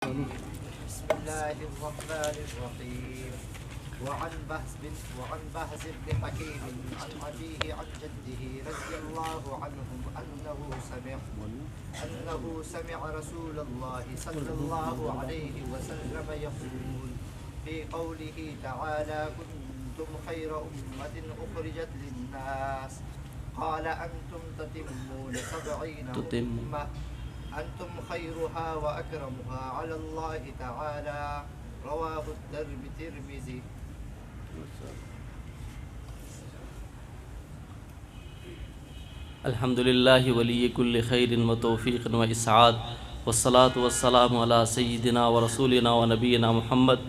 بسم الله الرحمن الرحيم. وعن بهز بن حكيم عن أبيه عن جده رضي الله عنهم أنه سمع رسول الله صلى الله عليه وسلم يقول في قوله تعالى كنتم خير أمة أخرجت للناس قال أنتم تتمون 70 أمة أنتم خيرها وأكرمها على الله تعالى رواه الترمذي. الحمد للہ ولی کل خیر و توفیق و اسعاد والصلاة والسلام علی سیدنا و رسولنا و نبینا محمد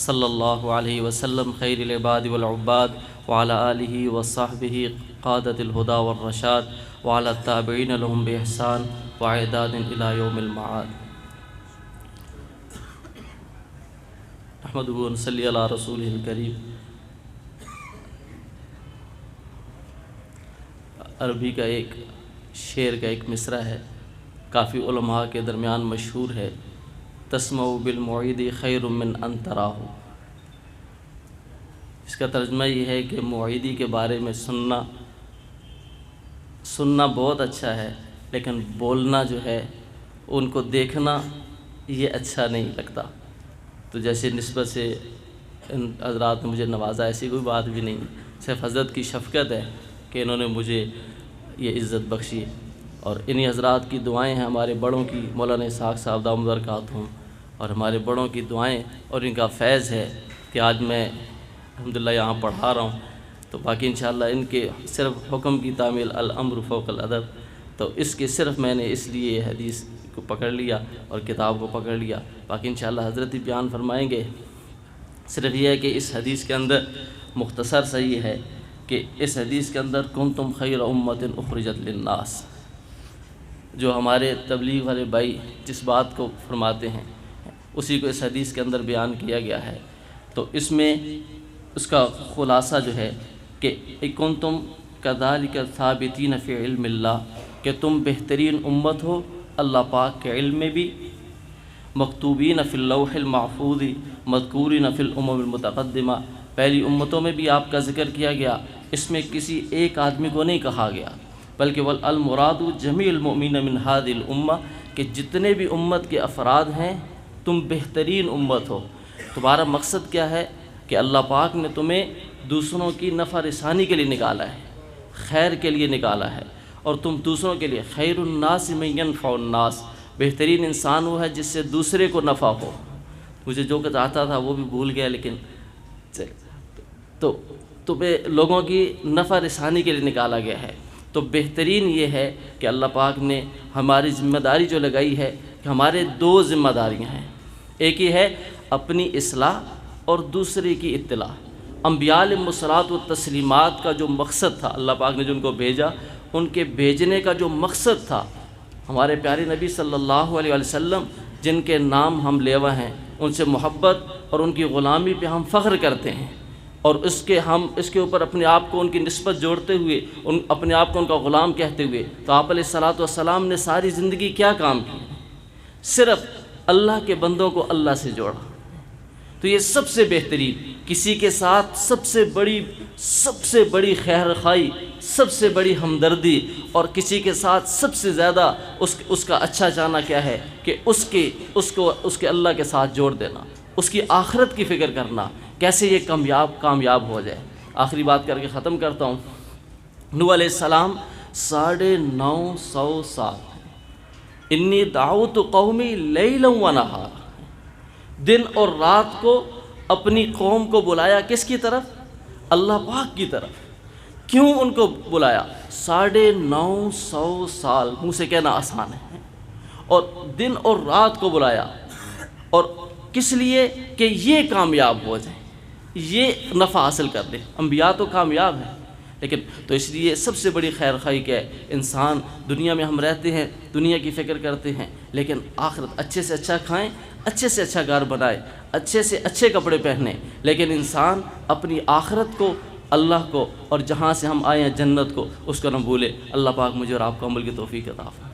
صلی اللہ علیہ وسلم خیر العباد والعباد وعلى آلہ وصحبہ قادت الہدا والرشاد وعلى التابعین لهم بإحسان وعداد الى یوم المعاد. نحمدہ و نصلی علی رسولہ الکریم. عربی کا ایک شعر کا ایک مصرع ہے، کافی علماء کے درمیان مشہور ہے، تسمع بالمعید خیر من ان تراہ. اس کا ترجمہ یہ ہے کہ معیدی کے بارے میں سننا بہت اچھا ہے، لیکن بولنا جو ہے ان کو دیکھنا یہ اچھا نہیں لگتا. تو جیسے نسبت سے ان حضرات نے مجھے نوازا، ایسی کوئی بات بھی نہیں، صرف حضرت کی شفقت ہے کہ انہوں نے مجھے یہ عزت بخشی. اور انہی حضرات کی دعائیں ہیں، ہمارے بڑوں کی، مولانا اسحاق صاحب دامت برکاتہم، اور ہمارے بڑوں کی دعائیں اور ان کا فیض ہے کہ آج میں الحمدللہ یہاں پڑھا رہا ہوں. تو باقی انشاءاللہ ان کے صرف حکم کی تعمیل الامر فوق الادب. تو اس کے صرف میں نے اس لیے حدیث کو پکڑ لیا اور کتاب کو پکڑ لیا. باقی انشاءاللہ حضرت ہی بیان فرمائیں گے. صرف یہ ہے کہ اس حدیث کے اندر مختصر سا یہ ہے کہ اس حدیث کے اندر کنتم خیر امت اخرجت للناس، جو ہمارے تبلیغ والے بھائی جس بات کو فرماتے ہیں اسی کو اس حدیث کے اندر بیان کیا گیا ہے. تو اس میں اس کا خلاصہ جو ہے کہ کنتم کذالک ثابتین فی علم اللہ، کہ تم بہترین امت ہو اللہ پاک کے علم میں بھی، مکتوبین فی اللوح المحفوظ مذکورین فی الامم المتقدمہ، پہلی امتوں میں بھی آپ کا ذکر کیا گیا، اس میں کسی ایک آدمی کو نہیں کہا گیا، بلکہ والمراد جمیع المؤمنین من هذه الامہ، کہ جتنے بھی امت کے افراد ہیں تم بہترین امت ہو. تمہارا مقصد کیا ہے کہ اللہ پاک نے تمہیں دوسروں کی نفع رسانی کے لیے نکالا ہے، خیر کے لیے نکالا ہے، اور تم دوسروں کے لیے خیر الناس من ینفع الناس، بہترین انسان وہ ہے جس سے دوسرے کو نفع ہو. مجھے جو کچھ آتا تھا وہ بھی بھول گیا، لیکن تو تمہیں لوگوں کی نفع رسانی کے لیے نکالا گیا ہے. تو بہترین یہ ہے کہ اللہ پاک نے ہماری ذمہ داری جو لگائی ہے کہ ہمارے دو ذمہ داریاں ہیں. ایک ہی ہے اپنی اصلاح اور دوسرے کی اطلاع. انبیاء علیہم الصلاۃ والتسلیمات کا جو مقصد تھا، اللہ پاک نے جن کو بھیجا ان کے بھیجنے کا جو مقصد تھا، ہمارے پیارے نبی صلی اللہ علیہ وسلم جن کے نام ہم لیوا ہیں، ان سے محبت اور ان کی غلامی پہ ہم فخر کرتے ہیں، اور اس کے اوپر اپنے آپ کو ان کی نسبت جوڑتے ہوئے اپنے آپ کو ان کا غلام کہتے ہوئے. تو آپ علیہ الصلاۃ والسلام نے ساری زندگی کیا کام کی؟ صرف اللہ کے بندوں کو اللہ سے جوڑا. تو یہ سب سے بہترین، کسی کے ساتھ سب سے بڑی خیر خواہی، سب سے بڑی ہمدردی، اور کسی کے ساتھ سب سے زیادہ اس کا اچھا چاہنا کیا ہے کہ اس کے اللہ کے ساتھ جوڑ دینا، اس کی آخرت کی فکر کرنا، کیسے یہ کامیاب ہو جائے. آخری بات کر کے ختم کرتا ہوں. نوح علیہ السلام 950 سال، انی دعوت قومی لیلا و نہارا، دن اور رات کو اپنی قوم کو بلایا. کس کی طرف؟ اللہ پاک کی طرف. کیوں ان کو بلایا؟ 950 سال، منہ سے کہنا آسان ہے، اور دن اور رات کو بلایا. اور کس لیے؟ کہ یہ کامیاب ہو جائیں، یہ نفع حاصل کر لیں. انبیاء تو کامیاب ہیں، لیکن تو اس لیے سب سے بڑی خیر خواہی کیا ہے؟ انسان دنیا میں ہم رہتے ہیں، دنیا کی فکر کرتے ہیں، لیکن آخرت اچھے سے اچھا کھائیں، اچھے سے اچھا گھر بنائے، اچھے سے اچھے کپڑے پہنے، لیکن انسان اپنی آخرت کو، اللہ کو، اور جہاں سے ہم آئے ہیں جنت کو، اس کو نہ بھولے. اللہ پاک مجھے اور آپ کو عمل کی توفیق عطا فرمائے.